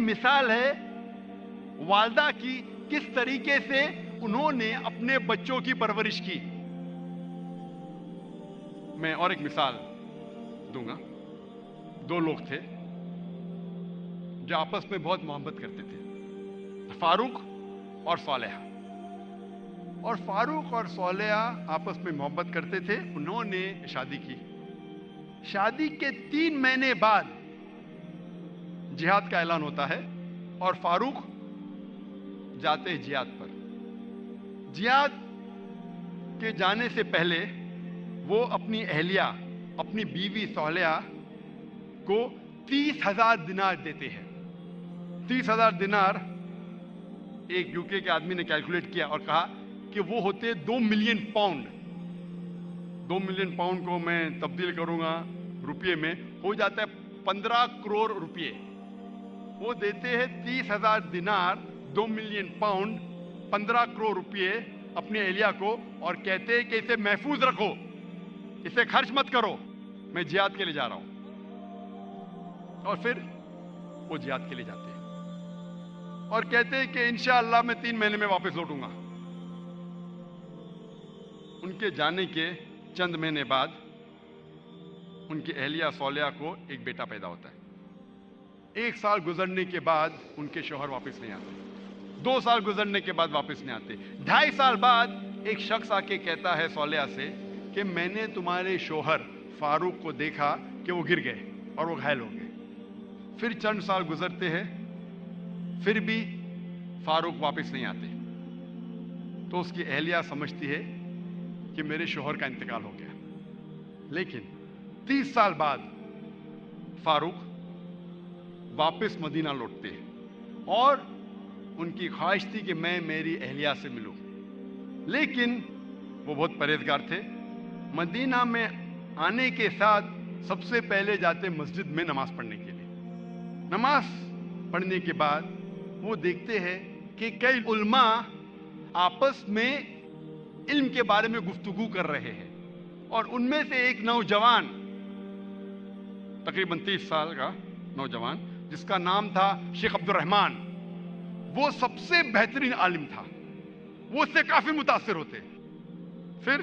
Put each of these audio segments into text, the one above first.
مثال ہے والدہ کی کس طریقے سے انہوں نے اپنے بچوں کی پرورش کی۔ میں اور ایک مثال دوں گا۔ دو لوگ تھے جو آپس میں بہت محبت کرتے تھے، فاروق اور صالحہ۔ اور فاروق اور صالحہ آپس میں محبت کرتے تھے، انہوں نے شادی کی۔ شادی کے 3 مہینے بعد جہاد کا اعلان ہوتا ہے اور فاروق جاتے ہیں جہاد پر۔ جہاد کے جانے سے پہلے وہ اپنی اہلیہ، اپنی بیوی صالحہ کو 30,000 دینار دیتے ہیں۔ 30,000 دینار ایک یوکے کے آدمی نے کیلکولیٹ کیا اور کہا کہ وہ ہوتے 2 ملین پاؤنڈ۔ 2 ملین پاؤنڈ کو میں تبدیل کروں گا روپیے میں، ہو جاتا ہے 15 کروڑ روپیے۔ وہ دیتے ہیں 30,000 دینار، 2 ملین پاؤنڈ، 15 کروڑ روپیے اپنی اہلیہ کو، اور کہتے ہیں کہ اسے محفوظ رکھو، اسے خرچ مت کرو، میں جہاد کے لیے جا رہا ہوں۔ اور پھر وہ جہاد کے لیے جاتے ہیں اور کہتے ہیں کہ انشاءاللہ میں 3 مہینے میں واپس لوٹوں گا۔ ان کے جانے کے چند مہینے بعد ان کی اہلیہ صالحہ کو ایک بیٹا پیدا ہوتا ہے۔ 1 سال گزرنے کے بعد ان کے شوہر واپس نہیں آتے، 2 سال گزرنے کے بعد واپس نہیں آتے، 2.5 سال بعد ایک شخص آ کے کہتا ہے صالحہ سے کہ میں نے تمہارے شوہر فاروق کو دیکھا کہ وہ گر گئے اور وہ گھائل ہو گئے۔ پھر چند سال گزرتے ہیں، پھر بھی فاروق واپس نہیں آتے، تو اس کی اہلیہ سمجھتی ہے کہ میرے شوہر کا انتقال ہو گیا۔ لیکن 30 سال بعد فاروق واپس مدینہ لوٹتے ہیں اور ان کی خواہش تھی کہ میں میری اہلیہ سے ملوں، لیکن وہ بہت پرہیزگار تھے۔ مدینہ میں آنے کے ساتھ سب سے پہلے جاتے مسجد میں نماز پڑھنے کے لیے۔ نماز پڑھنے کے بعد وہ دیکھتے ہیں کہ کئی علماء آپس میں علم کے بارے میں گفتگو کر رہے ہیں، اور ان میں سے ایک نوجوان، تقریباً 30 سال کا نوجوان جس کا نام تھا شیخ عبد الرحمن، وہ سب سے بہترین عالم تھا، وہ اس سے کافی متاثر ہوتے۔ پھر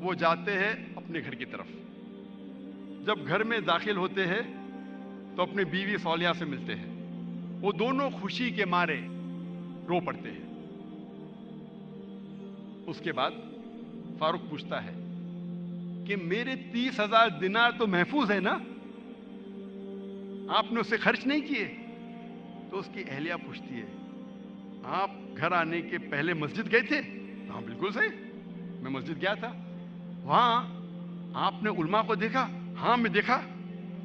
وہ جاتے ہیں اپنے گھر کی طرف۔ جب گھر میں داخل ہوتے ہیں تو اپنی بیوی صالحہ سے ملتے ہیں، وہ دونوں خوشی کے مارے رو پڑتے ہیں۔ اس کے بعد فاروق پوچھتا ہے کہ میرے 30,000 دینار تو محفوظ ہے نا، آپ نے اسے خرچ نہیں کیے؟ تو اس کی اہلیہ پوچھتی ہے آپ گھر آنے کے پہلے مسجد گئے تھے؟ ہاں بالکل صحیح، میں مسجد گیا تھا۔ وہاں آپ نے علماء کو دیکھا؟ ہاں میں دیکھا۔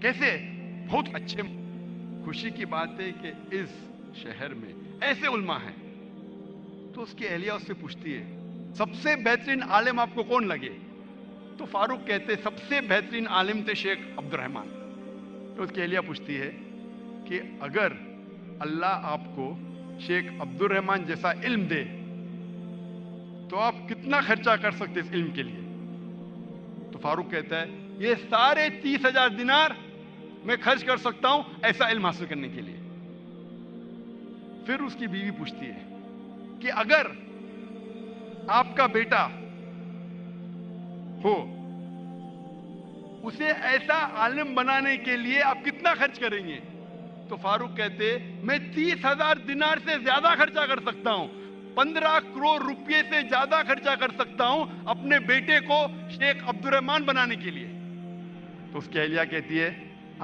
کیسے؟ بہت اچھے۔ خوشی کی بات ہے کہ اس شہر میں ایسے علماء ہیں۔ تو اس کی اہلیہ اس سے پوچھتی ہے سب سے بہترین عالم آپ کو کون لگے؟ تو فاروق کہتے سب سے بہترین عالم تھے شیخ عبد الرحمن۔ تو اس کی اہلیہ پوچھتی ہے کہ اگر اللہ آپ کو شیخ عبد الرحمن جیسا علم دے تو آپ کتنا خرچہ کر سکتے اس علم کے لیے؟ تو فاروق کہتا ہے یہ سارے 30,000 دینار میں خرچ کر سکتا ہوں ایسا علم حاصل کرنے کے لیے۔ پھر اس کی بیوی پوچھتی ہے کہ اگر آپ کا بیٹا ہو، اسے ایسا عالم بنانے کے لیے آپ کتنا خرچ کریں گے؟ تو فاروق کہتے میں 30,000 دینار سے زیادہ خرچہ کر سکتا ہوں، 15 کروڑ روپے سے زیادہ خرچہ کر سکتا ہوں اپنے بیٹے کو شیخ عبد الرحمن بنانے کے لیے۔ تو اس کی اہلیہ کہتی ہے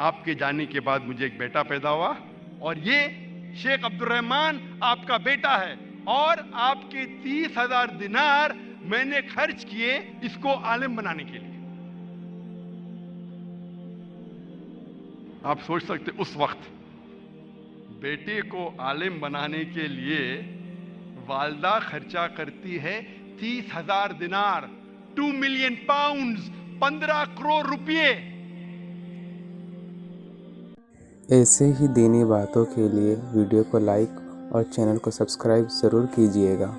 آپ کے جانے کے بعد مجھے ایک بیٹا پیدا ہوا اور یہ شیخ عبد الرحمن آپ کا بیٹا ہے، اور آپ کے 30,000 دینار میں نے خرچ کیے اس کو عالم بنانے کے لیے۔ آپ سوچ سکتے اس وقت بیٹے کو عالم بنانے کے لیے والدہ خرچہ کرتی ہے 30,000 دینار، 2 ملین پاؤنڈز، 15 کروڑ روپے۔ ایسے ہی دینی باتوں کے لیے ویڈیو کو لائک اور چینل کو سبسکرائب ضرور کیجیے گا۔